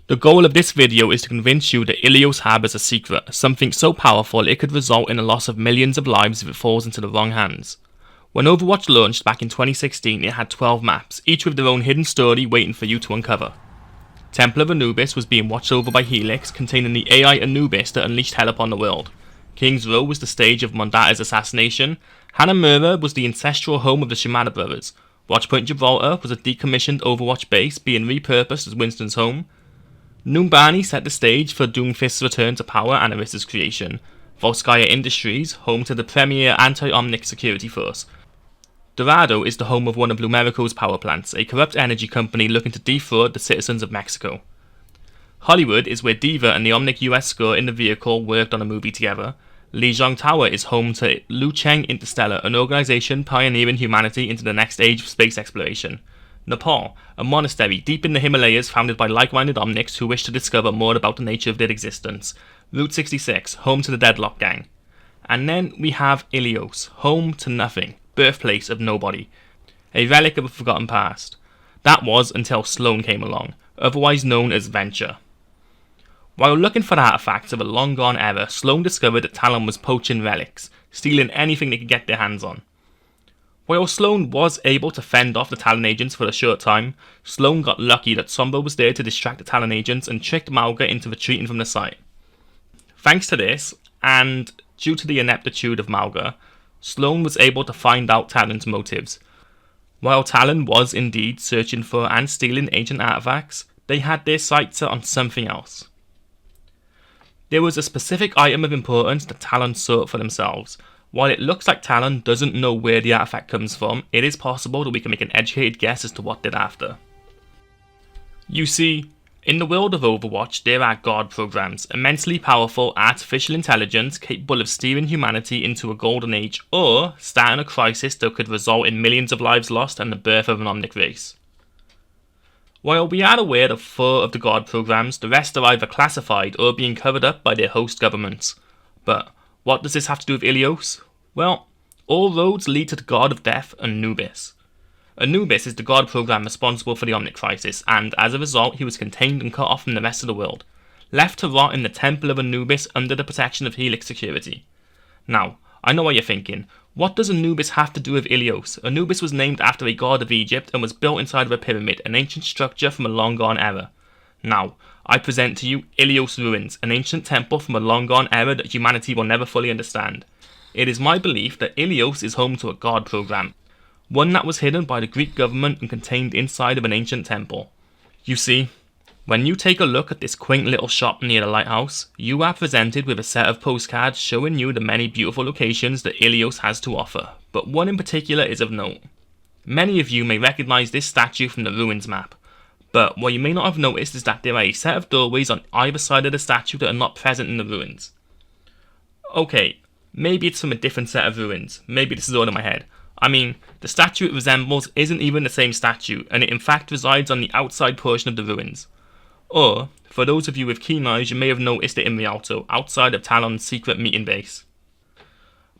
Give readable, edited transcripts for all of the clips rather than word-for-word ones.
The goal of this video is to convince you that Ilios harbors a secret, something so powerful it could result in the loss of millions of lives if it falls into the wrong hands. When Overwatch launched back in 2016, it had 12 maps, each with their own hidden story waiting for you to uncover. Temple of Anubis was being watched over by Helix, containing the AI Anubis that unleashed hell upon the world. King's Row was the stage of Mondata's assassination. Hanamura was the ancestral home of the Shimada brothers. Watchpoint Gibraltar was a decommissioned Overwatch base being repurposed as Winston's home. Numbani set the stage for Doomfist's return to power and Orissa's creation. Volskaya Industries, home to the premier anti-Omnic security force. Dorado is the home of one of Lumerico's power plants, a corrupt energy company looking to defraud the citizens of Mexico. Hollywood is where Diva and the Omnic US score in the vehicle worked on a movie together. Lijiang Tower is home to Lucheng Interstellar, an organization pioneering humanity into the next age of space exploration. Nepal, a monastery deep in the Himalayas founded by like-minded Omnics who wish to discover more about the nature of their existence. Route 66, home to the Deadlock Gang. And then we have Ilios, home to nothing, birthplace of nobody. A relic of a forgotten past. That was until Sloan came along, otherwise known as Venture. While looking for artifacts of a long-gone era, Sloan discovered that Talon was poaching relics, stealing anything they could get their hands on. While Sloan was able to fend off the Talon agents for a short time, Sloan got lucky that Sombra was there to distract the Talon agents and tricked Mauga into retreating from the site. Thanks to this, and due to the ineptitude of Mauga, Sloan was able to find out Talon's motives. While Talon was indeed searching for and stealing ancient artifacts, they had their sights set on something else. There was a specific item of importance that Talon sought for themselves. While it looks like Talon doesn't know where the artifact comes from, it is possible that we can make an educated guess as to what they're after. You see, in the world of Overwatch, there are God programs, immensely powerful artificial intelligence capable of steering humanity into a golden age or starting a crisis that could result in millions of lives lost and the birth of an Omnic race. While we are aware of 4 of the God programs, the rest are either classified or being covered up by their host governments. But what does this have to do with Ilios? Well, all roads lead to the god of death, Anubis. Anubis is the god program responsible for the Omnic crisis, and as a result he was contained and cut off from the rest of the world, left to rot in the Temple of Anubis under the protection of Helix security. Now, I know what you're thinking, what does Anubis have to do with Ilios? Anubis was named after a god of Egypt and was built inside of a pyramid, an ancient structure from a long-gone era. Now, I present to you Ilios Ruins, an ancient temple from a long-gone era that humanity will never fully understand. It is my belief that Ilios is home to a god program, one that was hidden by the Greek government and contained inside of an ancient temple. You see, when you take a look at this quaint little shop near the lighthouse, you are presented with a set of postcards showing you the many beautiful locations that Ilios has to offer, but one in particular is of note. Many of you may recognise this statue from the Ruins map, but what you may not have noticed is that there are a set of doorways on either side of the statue that are not present in the ruins. Okay, maybe it's from a different set of ruins, maybe this is all in my head. I mean, the statue it resembles isn't even the same statue, and it in fact resides on the outside portion of the ruins. Or, for those of you with keen eyes, you may have noticed it in Rialto, outside of Talon's secret meeting base.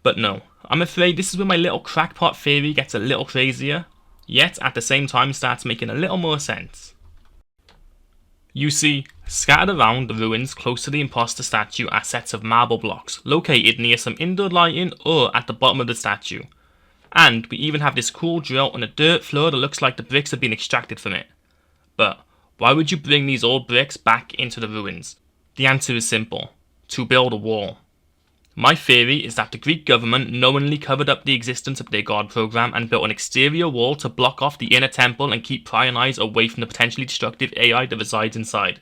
But no, I'm afraid this is where my little crackpot theory gets a little crazier, yet at the same time starts making a little more sense. You see, scattered around the ruins close to the imposter statue are sets of marble blocks, located near some indoor lighting or at the bottom of the statue. And we even have this cool drill on a dirt floor that looks like the bricks have been extracted from it. But why would you bring these old bricks back into the ruins? The answer is simple: to build a wall. My theory is that the Greek government knowingly covered up the existence of their god program and built an exterior wall to block off the inner temple and keep prying eyes away from the potentially destructive AI that resides inside.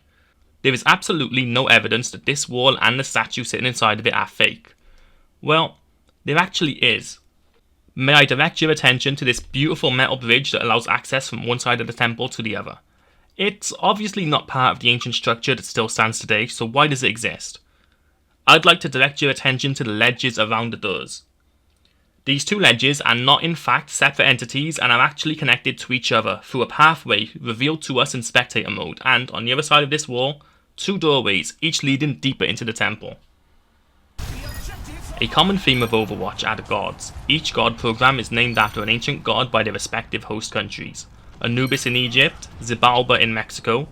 There is absolutely no evidence that this wall and the statue sitting inside of it are fake. Well, there actually is. May I direct your attention to this beautiful metal bridge that allows access from one side of the temple to the other. It's obviously not part of the ancient structure that still stands today, so why does it exist? I'd like to direct your attention to the ledges around the doors. These 2 ledges are not in fact separate entities and are actually connected to each other through a pathway revealed to us in spectator mode, and on the other side of this wall, 2 doorways, each leading deeper into the temple. A common theme of Overwatch are the gods. Each god program is named after an ancient god by their respective host countries. Anubis in Egypt, Xibalba in Mexico,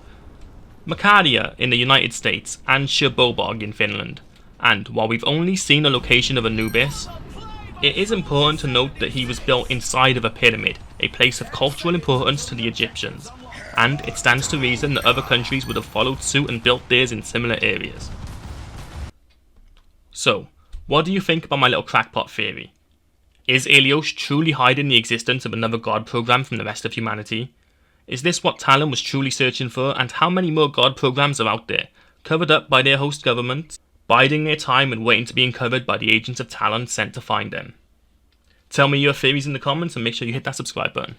Macadia in the United States, and Cherbourg in Finland. And while we've only seen a location of Anubis, it is important to note that he was built inside of a pyramid, a place of cultural importance to the Egyptians, and it stands to reason that other countries would have followed suit and built theirs in similar areas. So, what do you think about my little crackpot theory? Is Ilios truly hiding the existence of another god program from the rest of humanity? Is this what Talon was truly searching for, and how many more god programs are out there, covered up by their host governments, biding their time and waiting to be uncovered by the agents of Talon sent to find them? Tell me your theories in the comments and make sure you hit that subscribe button.